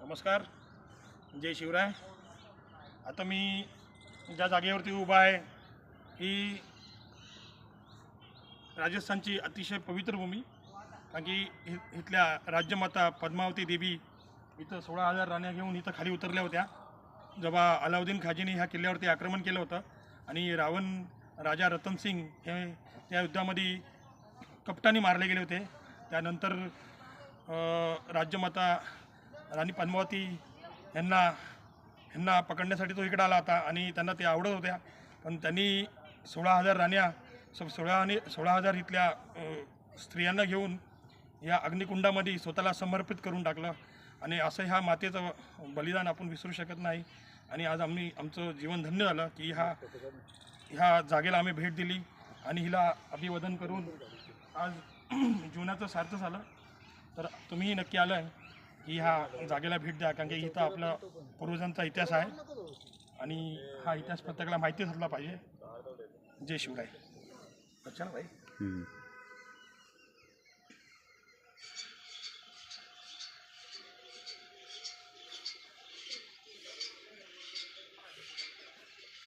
नमस्कार, जय शिवराय। आता मी ज्या जागेवरती उभा आहे ही राजस्थानची अतिशय पवित्र भूमी, कारण की इथल्या राज्यमाता पद्मावती देवी इथं 16,000 राण्या घेऊन इथं खाली उतरल्या होत्या जेव्हा अलाउद्दीन खाजीने ह्या किल्ल्यावरती आक्रमण केलं होतं आणि रावण राजा रतन सिंग हे त्या युद्धामध्ये कपटाने मारले गेले होते। त्यानंतर राज्यमाता राणी पद्मावती ह्यांना पकडण्यासाठी तो इकडे आला होता आणि त्यांना ते आवडत होत्या, पण त्यांनी 16,000 राण्या 16,000 इथल्या स्त्रियांना घेऊन या अग्निकुंडामध्ये स्वतःला समर्पित करून टाकलं। आणि असं ह्या मातेचं बलिदान आपण विसरू शकत नाही। आणि आज आमचं जीवन धन्य झालं की ह्या जागेला आम्ही भेट दिली आणि हिला अभिवादन करून आज जीवनाचं सार्थ झालं। तर तुम्हीही नक्की आलं की ह्या जागेला भेट द्या, कारण की इथं आपला पूर्वजांचा इतिहास आहे आणि हा इतिहास प्रत्येकाला माहितीच असला पाहिजे। जय शिवराय। अच्छा ना भाई।